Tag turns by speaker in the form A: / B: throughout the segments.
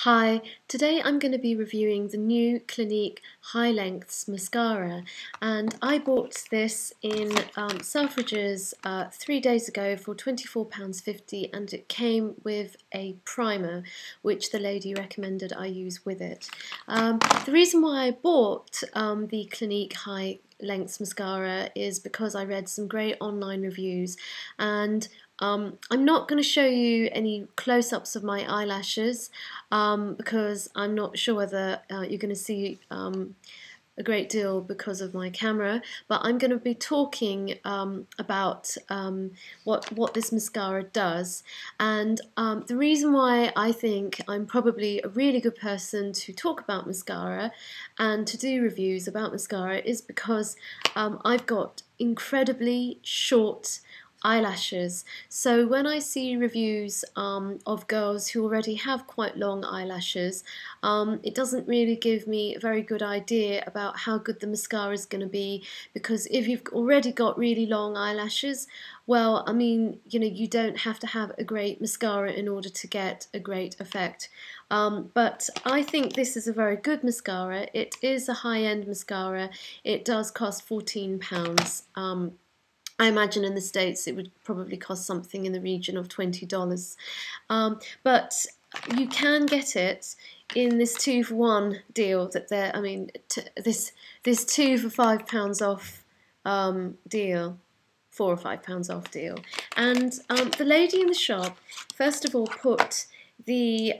A: Hi, today I'm going to be reviewing the new Clinique High Lengths Mascara, and I bought this in Selfridges 3 days ago for £24.50, and it came with a primer which the lady recommended I use with it. The reason why I bought the Clinique High Lengths Mascara is because I read some great online reviews, and I'm not going to show you any close-ups of my eyelashes because I'm not sure whether you're going to see a great deal because of my camera, but I'm going to be talking about what this mascara does. And the reason why I think I'm probably a really good person to talk about mascara and to do reviews about mascara is because I've got incredibly short eyelashes. So when I see reviews of girls who already have quite long eyelashes, it doesn't really give me a very good idea about how good the mascara is going to be, because if you've already got really long eyelashes, well, I mean, you know, you don't have to have a great mascara in order to get a great effect. But I think this is a very good mascara. It is a high-end mascara. It does cost £14. I imagine in the States it would probably cost something in the region of $20. But you can get it in this 2-for-1 deal that they're, I mean, this 2 for £5 off deal, 4 or £5 off deal. And the lady in the shop, first of all, put the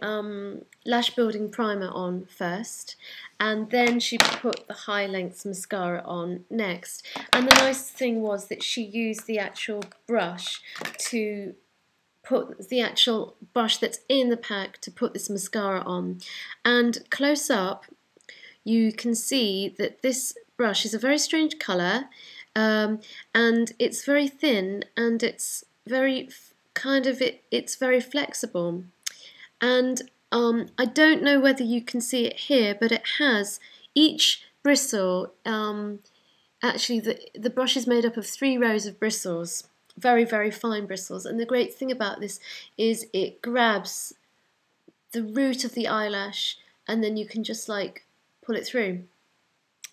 A: lash building primer on first, and then she put the high lengths mascara on next. And the nice thing was that she used the actual brush to put the actual brush that's in the pack to put this mascara on. And close up you can see that this brush is a very strange colour, and it's very thin, and it's very it's very flexible. And I don't know whether you can see it here, but it has each bristle, actually the brush is made up of 3 rows of bristles, very, very fine bristles. And the great thing about this is it grabs the root of the eyelash, and then you can just like pull it through.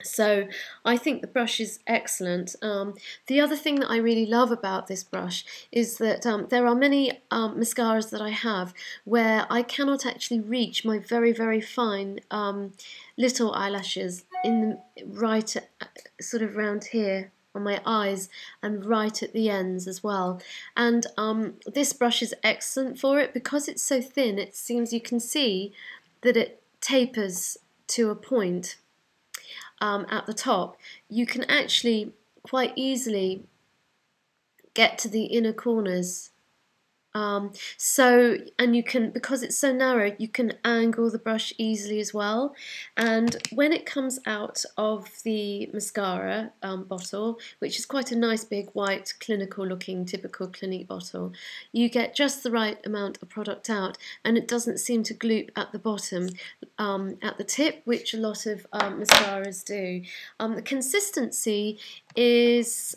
A: So I think the brush is excellent. The other thing that I really love about this brush is that there are many mascaras that I have where I cannot actually reach my very, very fine little eyelashes in right sort of round here on my eyes and right at the ends as well. And this brush is excellent for it because it's so thin. It seems you can see that it tapers to a point. At the top, you can actually quite easily get to the inner corners. And you can, because it's so narrow, you can angle the brush easily as well. And when it comes out of the mascara bottle, which is quite a nice big white clinical looking typical Clinique bottle, you get just the right amount of product out, and it doesn't seem to gloop at the bottom, at the tip, which a lot of mascaras do. The consistency is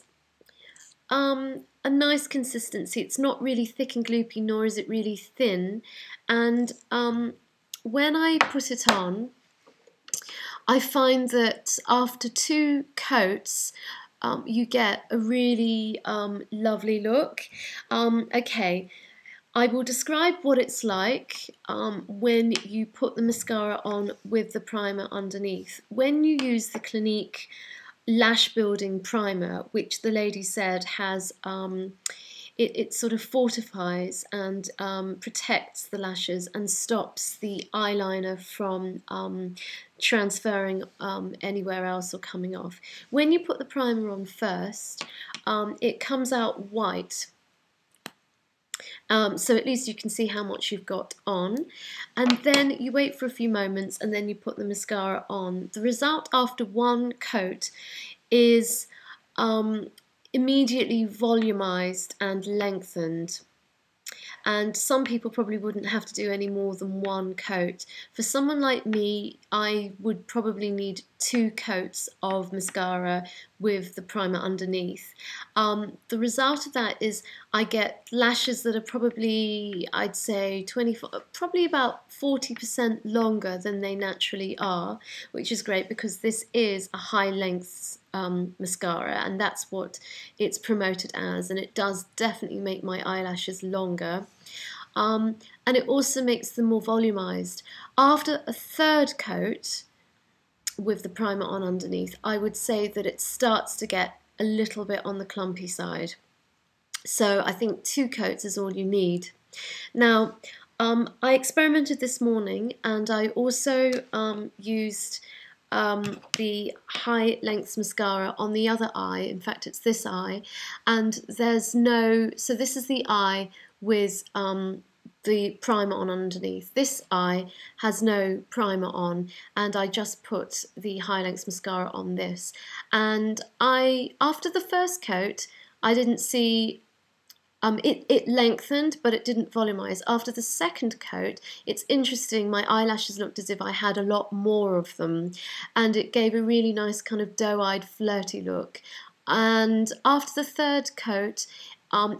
A: a nice consistency. It's not really thick and gloopy, nor is it really thin. And when I put it on, I find that after 2 coats, you get a really lovely look. Okay, I will describe what it's like when you put the mascara on with the primer underneath. When you use the Clinique lash building primer, which the lady said has it sort of fortifies and protects the lashes and stops the eyeliner from transferring anywhere else or coming off. When you put the primer on first, it comes out white. So at least you can see how much you've got on, and then you wait for a few moments and then you put the mascara on. The result after 1 coat is immediately volumized and lengthened. and some people probably wouldn't have to do any more than one coat. For someone like me, I would probably need 2 coats of mascara with the primer underneath. The result of that is I get lashes that are probably, I'd say, probably about 40% longer than they naturally are, which is great because this is a high lengths mascara, and that's what it's promoted as, and it does definitely make my eyelashes longer. And it also makes them more volumized. After a 3rd coat with the primer on underneath, I would say that it starts to get a little bit on the clumpy side. So I think 2 coats is all you need. Now, I experimented this morning, and I also used the High Lengths Mascara on the other eye. In fact, it's this eye, and there's no, so this is the eye with the primer on underneath. This eye has no primer on, and I just put the High Lengths Mascara on this. And after the 1st coat, I didn't see, it lengthened, but it didn't volumize. After the 2nd coat, it's interesting, my eyelashes looked as if I had a lot more of them, and it gave a really nice kind of doe-eyed, flirty look. And after the 3rd coat,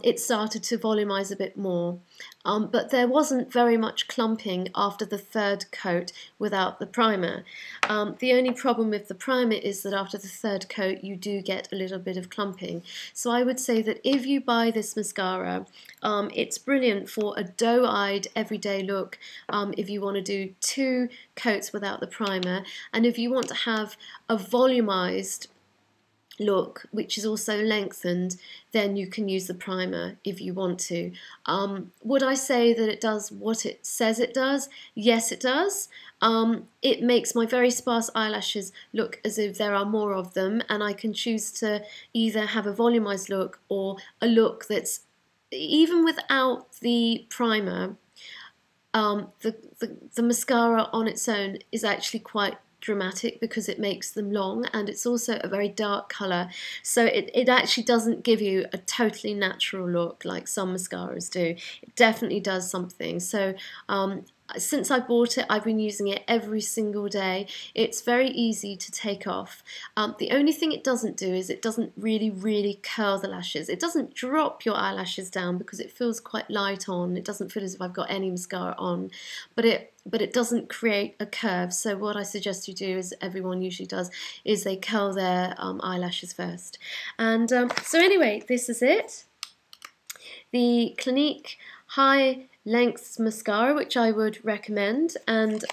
A: it started to volumize a bit more, but there wasn't very much clumping after the 3rd coat without the primer. The only problem with the primer is that after the 3rd coat you do get a little bit of clumping. So I would say that if you buy this mascara, it's brilliant for a doe-eyed everyday look if you want to do 2 coats without the primer, and if you want to have a volumized look which is also lengthened, then you can use the primer if you want to. Would I say that it does what it says it does? Yes, it does. It makes my very sparse eyelashes look as if there are more of them, and I can choose to either have a volumized look or a look that's, even without the primer, the mascara on its own is actually quite dramatic because it makes them long, and it's also a very dark colour, so it actually doesn't give you a totally natural look like some mascaras do. It definitely does something. So since I bought it, I've been using it every single day. It's very easy to take off. The only thing it doesn't do is it doesn't really curl the lashes. It doesn't drop your eyelashes down because it feels quite light on. It doesn't feel as if I've got any mascara on, but it doesn't create a curve. So what I suggest you do, as everyone usually does, is they curl their eyelashes first. And so anyway, this is it. The Clinique High Lengths Mascara, which I would recommend. And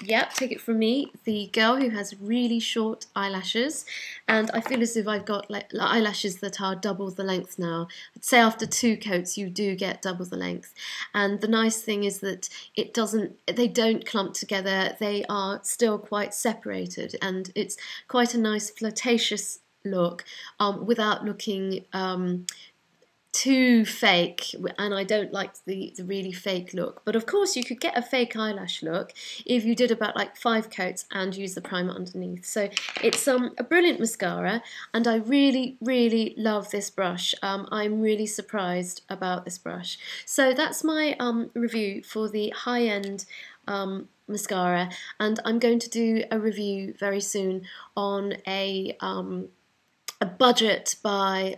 A: yeah, take it from me, the girl who has really short eyelashes, and I feel as if I've got like eyelashes that are double the length now. I'd say after 2 coats you do get double the length, and the nice thing is that they don't clump together, they are still quite separated, and it's quite a nice flirtatious look without looking too fake, and I don't like the really fake look. But of course you could get a fake eyelash look if you did about like 5 coats and use the primer underneath. So it's a brilliant mascara, and I really love this brush. I'm really surprised about this brush. So that's my review for the high-end mascara, and I'm going to do a review very soon on a budget by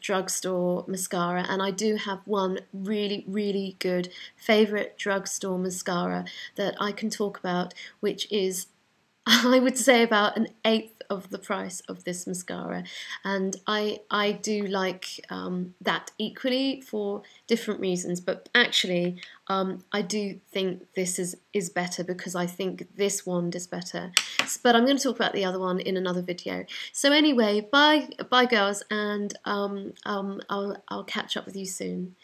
A: drugstore mascara, and I do have one really good favourite drugstore mascara that I can talk about, which is, I would say, about 1/8 of the price of this mascara, and I do like that equally for different reasons, but actually I do think this is better because I think this wand is better. But I'm going to talk about the other one in another video. So anyway, bye girls, and I'll catch up with you soon.